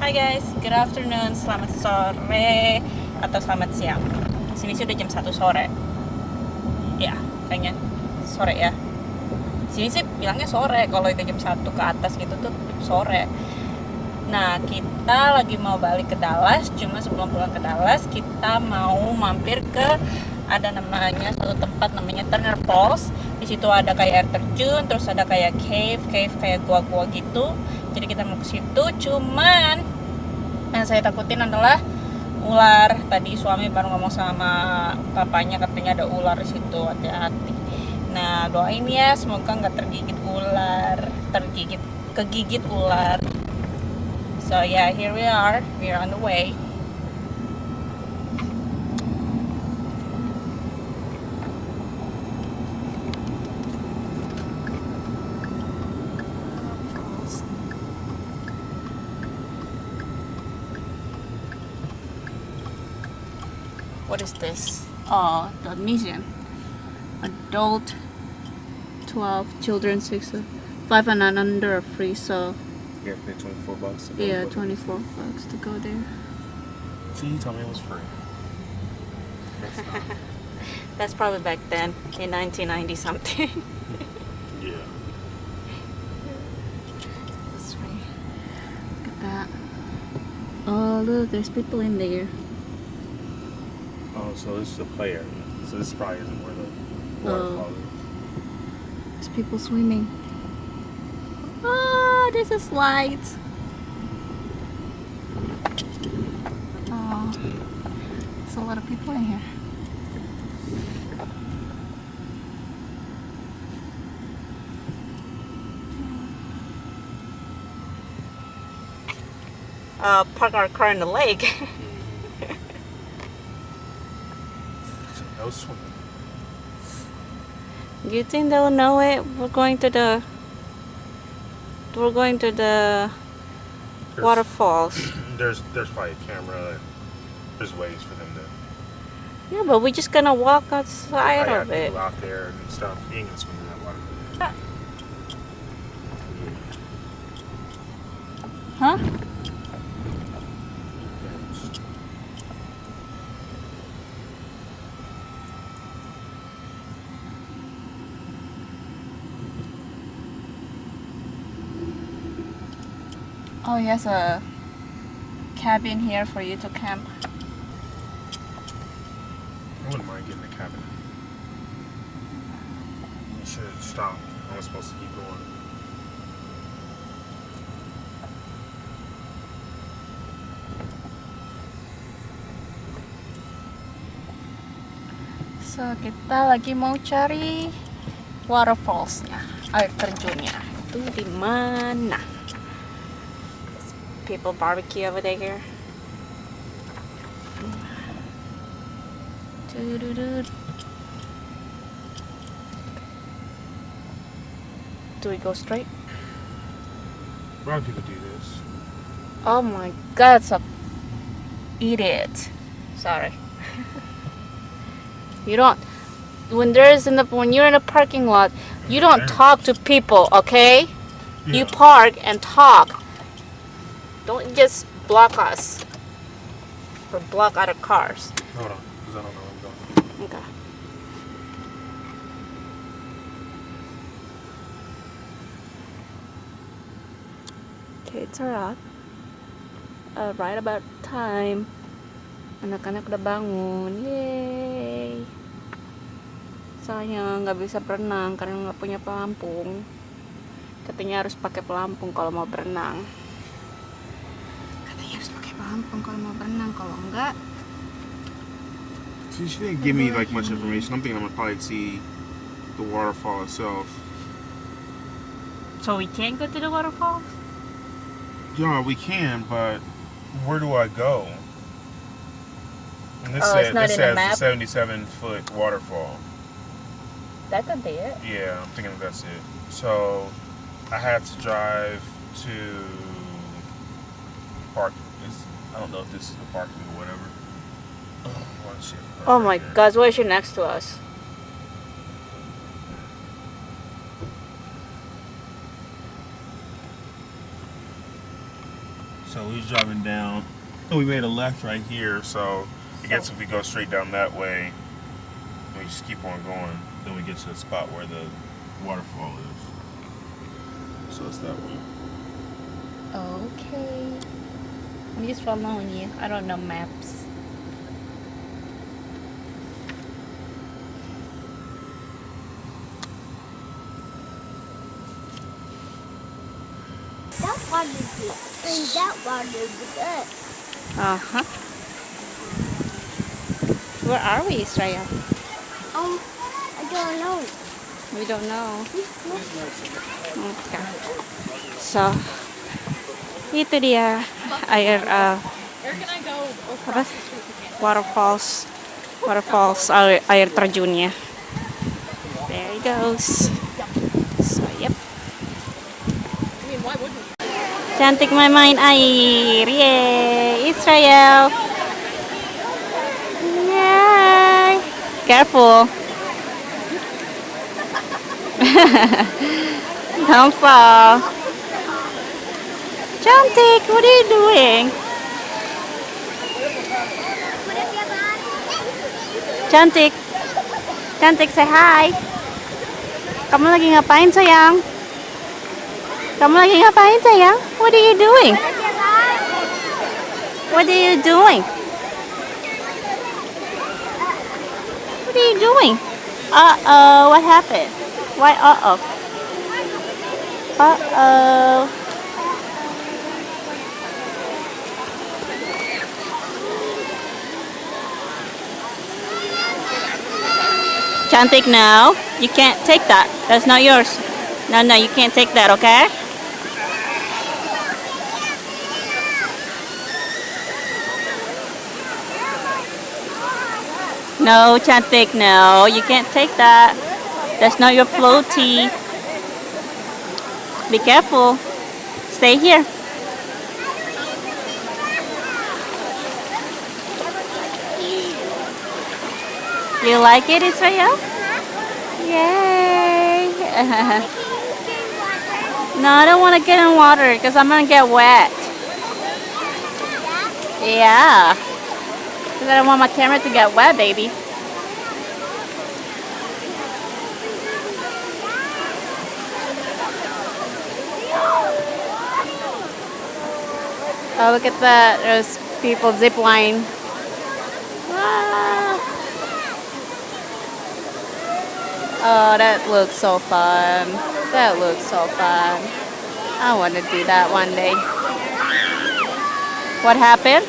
Hai guys, good afternoon, selamat sore atau selamat siang. Sini sih udah jam 1 sore. Ya, kayaknya sore ya. Sini sih bilangnya sore, kalau itu jam 1 ke atas gitu tuh sore. Nah, kita lagi mau balik ke Dallas, cuma sebelum pulang ke Dallas kita mau mampir ke ada namanya suatu tempat namanya Turner Falls. Di situ ada kayak air terjun, terus ada kayak cave kayak gua-gua gitu. Jadi kita mau ke situ, cuman yang saya takutin adalah ular. Tadi suami baru ngomong sama papanya, katanya ada ular di situ, hati-hati. Nah, doain ya semoga nggak kegigit ular. So yeah, here we are on the way. What is this? Oh, the museum. Adult 12, children 6, 5 and under are free, so You have to pay $24. yeah, $24 to go there. See, you told me it was free. That's not. That's probably back then in 1990 something. Yeah. This way. Look at that. Oh, look, there's people in there. Oh, so this is a play area. So this probably isn't where the waterfall is. There's people swimming. Oh, there's a slide. Oh, there's a lot of people in here. Park our car in the lake. No swimming. Do you think they'll know it? We're going to the waterfalls. There's probably a camera. There's ways for them to. Yeah, but we're just gonna walk outside I of got it. people out there and stuff. You ain't gonna swim in that water. Huh? Oh, he has a cabin here for you to camp. I wouldn't mind getting a cabin. You should have stopped. I was supposed to keep going. So, kita lagi mau cari waterfallsnya, air terjunnya. Itu di mana? People barbecue over there. Do we go straight? A lot of people do this. Oh my god, so idiot. Sorry. You don't when you're in a parking lot, you don't talk to people, okay? You park and talk. Don't just block us. Or block other cars. Hold on, because I don't know where I'm going. Okay. Kids are up. Right about time. Anak-anak udah bangun. Yay. Sayang nggak bisa berenang karena nggak punya pelampung. Katanya harus pakai pelampung kalau mau berenang. Kalau mau berenang, kalau enggak. So she didn't give me like much information. I'm thinking I'm gonna probably see the waterfall itself. So we can't go to the waterfall? Yeah, we can, but where do I go? And this It's not this in the says map? the 77-foot waterfall. That could be it. Yeah, I'm thinking that's it. So I had to drive to park. I don't know if this is the parking or whatever. Oh, shit. Oh my gosh, why is she next to us? So So he's driving down. We made a left right here, so I guess if we go straight down that way, we just keep on going, then we get to the spot where the waterfall is. So it's that way. Okay. I'm just following you. I don't know maps. That water is good. And that water is good. Uh-huh. Where are we, Israel? I don't know. We don't know. Okay. So, itu dia air apa? Waterfalls air terjunnya. There he goes. So, yep. Cantik main-main air. Yay, Israel. Yay. Careful. Don't fall. Cantik, what are you doing? Cantik. Cantik, say hi. Kamu lagi ngapain, sayang? Kamu lagi ngapain, sayang? What are you doing? What are you doing? What are you doing? Uh-oh, what happened? Why uh-oh? Uh-oh. Cantik, no. You can't take that. That's not yours. No, you can't take that, okay? No, Cantik, no. You can't take that. That's not your floaty. Be careful. Stay here. You like it, Israel? Yay! No, I don't want to get in water because I'm going to get wet. Yeah. Because I don't want my camera to get wet, baby. Oh, look at that. There's people zip line. Ah. Oh, that looks so fun. That looks so fun. I want to do that one day. What happened?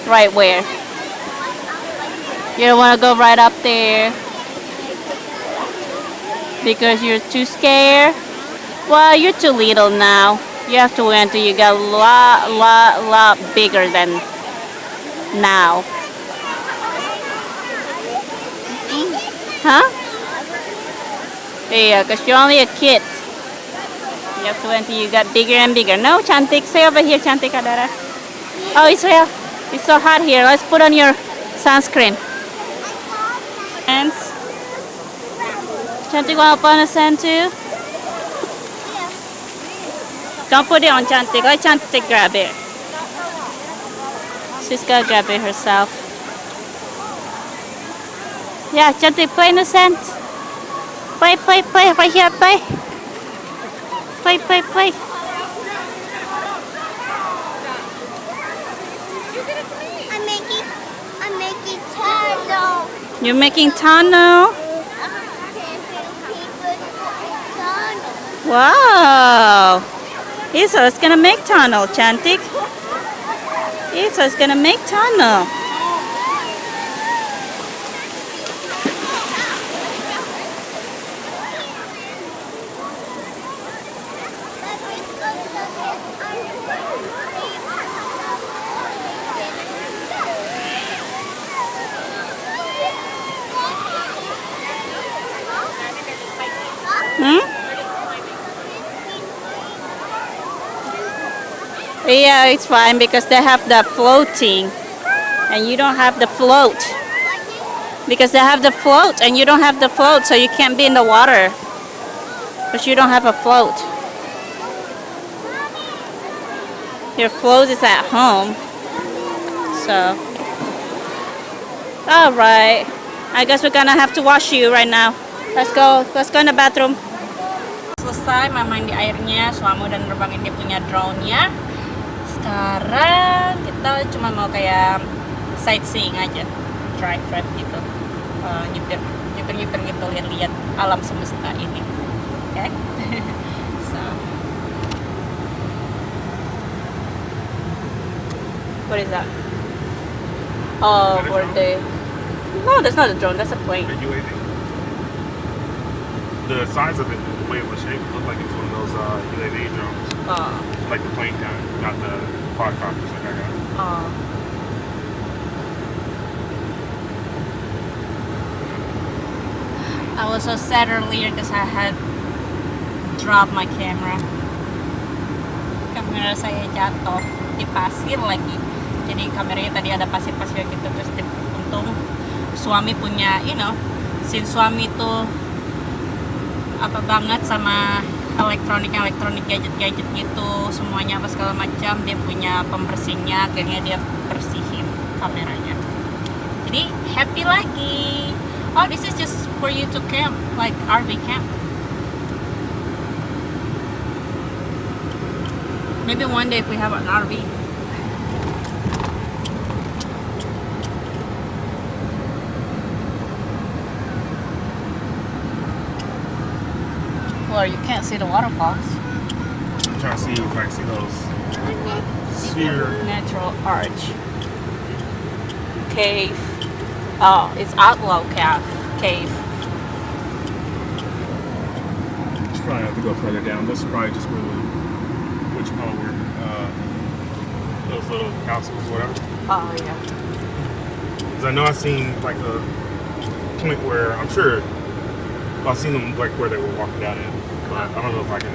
Right where? You don't want to go right up there because you're too scared? Well, you're too little now. You have to wait until you get a lot bigger than now. Huh? Yeah, because you're only a kid. You have to wait until you get bigger and bigger. No, Cantik, stay over here, Cantik Adara. Oh, Israel, it's so hot here. Let's put on your sunscreen. And Cantik, want to put on a sand too? Don't put it on Cantik. Let Cantik grab it. She's gonna grab it herself. Yeah, Cantik, play in the sand. Play. Right here, play. Play. I'm making tunnel. You're making tunnel? Wow. Isa's gonna make tunnel, Cantik. Isa's gonna make tunnel. Yeah, it's fine because they have the floating and you don't have the float. Because they have the float and you don't have the float, so you can't be in the water. But you don't have a float. Your float is at home. So. Alright. I guess we're gonna have to wash you right now. Let's go in the bathroom. Selesai main di airnya, suami udah nerbangin dia punya drone-nya. Sekarang kita cuma mau kayak sightseeing aja, drive gitu, nyipir gitu, lihat alam semesta ini. Okay? So, what is that? Oh, for the. No, that's not a drone. That's a plane. The UAV. The size of it, the way it was shaped, looked like it was one of those UAV drones. Like the plane kind, not the quadcopters like I got. I was so sad earlier because I had dropped my camera. Kamera saya jatuh di pasir lagi. Jadi kameranya tadi ada pasir-pasir gitu, terus untung suami punya, since suami tuh apa banget sama elektronik gadget gitu, semuanya apa segala macam, dia punya pembersihnya, akhirnya dia bersihin kameranya. Jadi happy lagi. Oh, this is just for you to camp, like RV camp. Maybe one day if we have an RV. Well, you can't see the waterfalls. I'm trying to see if I can see those sphere. Natural arch. Cave. Oh, it's Outlaw Cave. Just probably have to go further down. This is probably just where those little houses, whatever. Oh, yeah. Because I know I've seen like a point where I'm sure I've seen them like where they were walking down in, but I don't know if I can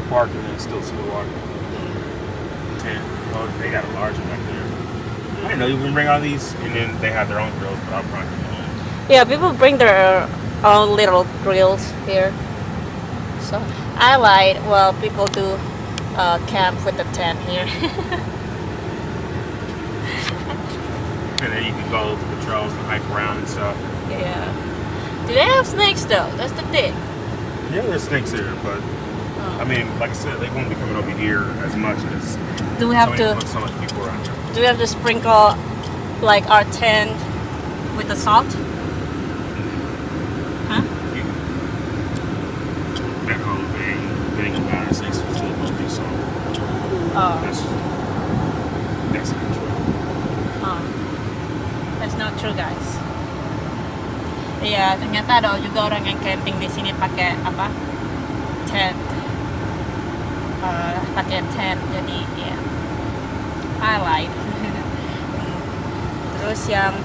park and then still see the water. Tent. Oh, they got a large one back there. I didn't know you can bring all these, and then they have their own grills, but I'll probably bring my own. Yeah, people bring their own little grills here. So I lied. Well, people do camp with the tent here. And then you can go to the trails and hike around and stuff. Yeah. Do they have snakes though? That's the thing. Yeah, there's snakes here, but I mean, like I said, they won't be coming over here as much as Do we have to? so much people around here. Do we have to sprinkle like our tent with the salt? Huh? That whole thing, getting a bad snakes with the salt. Oh. That's not true. That's not true, guys. Iya, ternyata ada juga orang yang camping di sini pakai apa? Tent. Pakai tent. Jadi ya, I like. Terus yang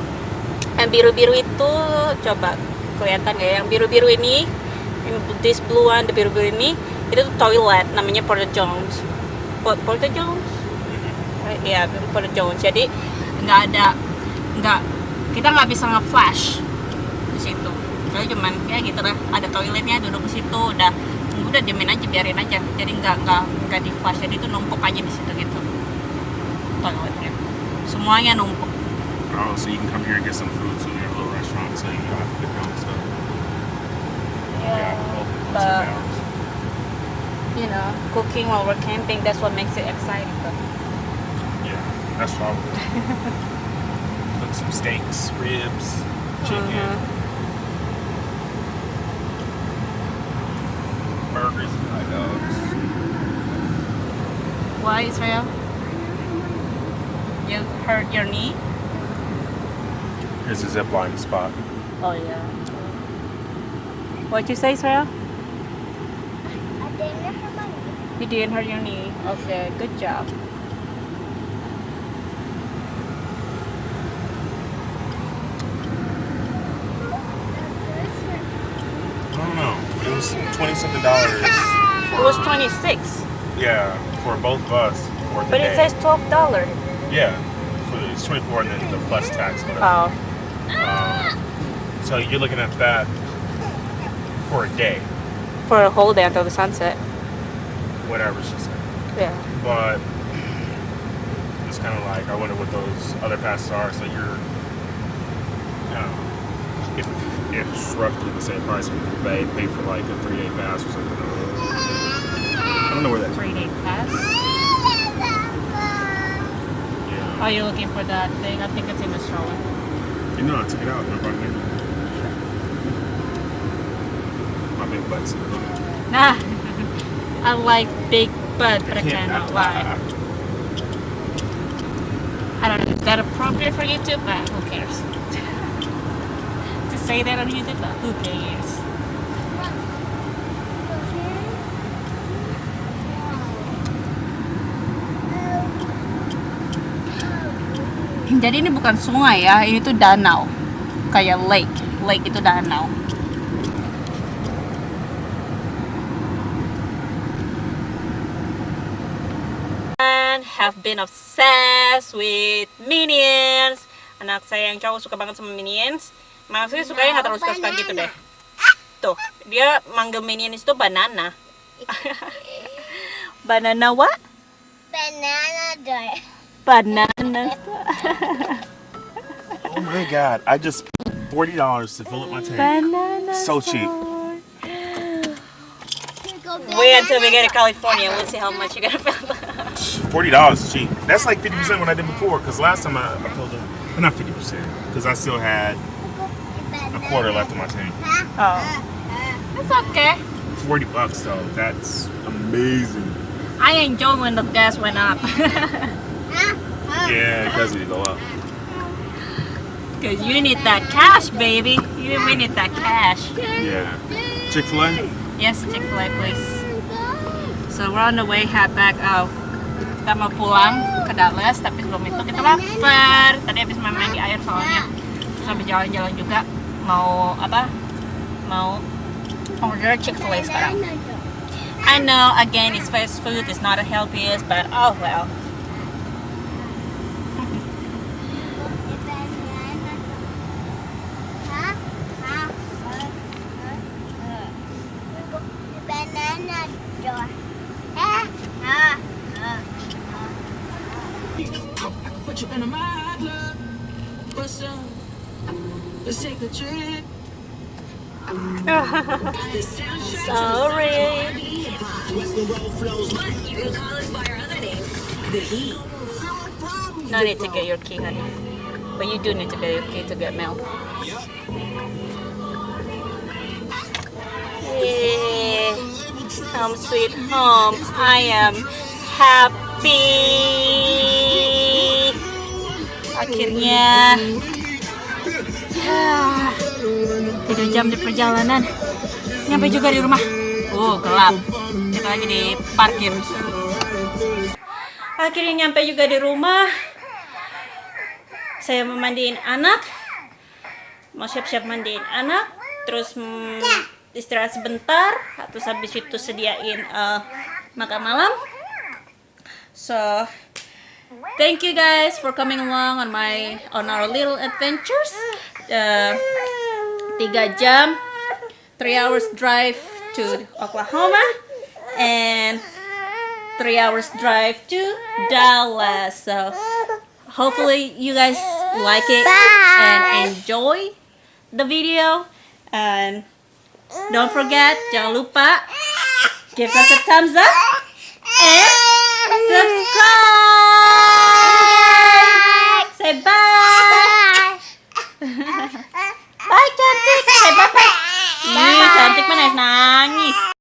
biru-biru itu coba kelihatan nggak? Yang biru-biru ini, this blue one, the biru-biru ini, itu tuh toilet, namanya Porta Jones. Porta Jones? Iya, Porta Jones. Jadi kita nggak bisa nge-flash di situ. Jadi cuman ya gitu lah, ada toiletnya, duduk di situ, udah diemin aja, biarin aja. Jadi nggak di flash, jadi itu numpuk aja di situ gitu toiletnya. Semuanya numpuk. Oh, so you can come here and get some food, so you have a little restaurant, so you don't have to get down and stuff. Yeah, open for but 2 hours. Cooking while we're camping, that's what makes it exciting. But Yeah, that's probably. Cook some steaks, ribs, chicken, burgers, and hot dogs. why, Israel? You hurt your knee? Here's a zip line spot. Oh yeah. What'd you say, Israel? I didn't hurt my knee. You didn't hurt your knee. Okay, good job. I don't know. It was $20-something. It was 26, Yeah, for both of us for the but day. it says $12. Yeah, it's 24 and then the plus tax. Whatever. Oh. So you're looking at that for a day. For a whole day until the sunset. Whatever she said. Yeah. But it's kind of like, I wonder what those other passes are. So you're, I don't know, if it's roughly the same price, we could pay for like a 3-day pass or something. I don't know where that's. 3-day pass. Yeah. Are you looking for that thing? I think it's in the stroller. You know, I took it out. And I brought it in. My big butt's in it. Nah. I like big butt, but I cannot lie. I don't know if that's appropriate for YouTube, but who cares? To say that on YouTube, but who cares? Jadi ini bukan sungai ya, ini tuh danau. Kayak lake. Lake itu danau. Have been obsessed with Minions. Anak saya yang cowok suka banget sama Minions. Maksudnya sukanya nggak terlalu suka-suka gitu deh. Tuh, dia manggil Minions itu banana. Banana what? Banana door. Banana. Oh my god, I just paid $40 to fill up my tank. Banana. So cheap. Wait until we get to California. We'll see how much you gotta fill. $40 is cheap. That's like 50% what I did before. Because last time I filled up, well, not 50%, because I still had a quarter left in my tank. Oh, that's okay. $40 though. That's amazing. I enjoy when the gas went up. Yeah, it does need to go up. Cause you need that cash, baby. You need that cash. Yeah. Chick-fil-A? Yes, Chick-fil-A, please. So we're on the way, head back out. Kita mau pulang ke Dallas, tapi sebelum itu kita lapar. Tadi habis main di air soalnya. Terus habis jalan-jalan juga mau apa? Mau order Chick-fil-A sekarang. I know, again, it's fast food, it's not the healthiest, but oh well. Banana door. Put you in a my club. What's up? Let's take a trip. Sorry. You can call us by our other name, the Heat. No need to get your key, honey. But you do need to get your key to get mail. Yeah. Home sweet home. I am happy. Akhirnya 3 jam di perjalanan. Nyampe juga di rumah. Gelap. Kita lagi di parkir. Akhirnya nyampe juga di rumah. Saya memandiin anak. Mau siap-siap mandiin anak. Terus istirahat sebentar. Terus habis itu sediain makan malam. So, thank you guys for coming along on our little adventures. 3 jam, 3 hours drive to Oklahoma, and 3 hours drive to Dallas. So, hopefully you guys like it and enjoy the video. And don't forget, jangan lupa give us a thumbs up and subscribe. Say bye.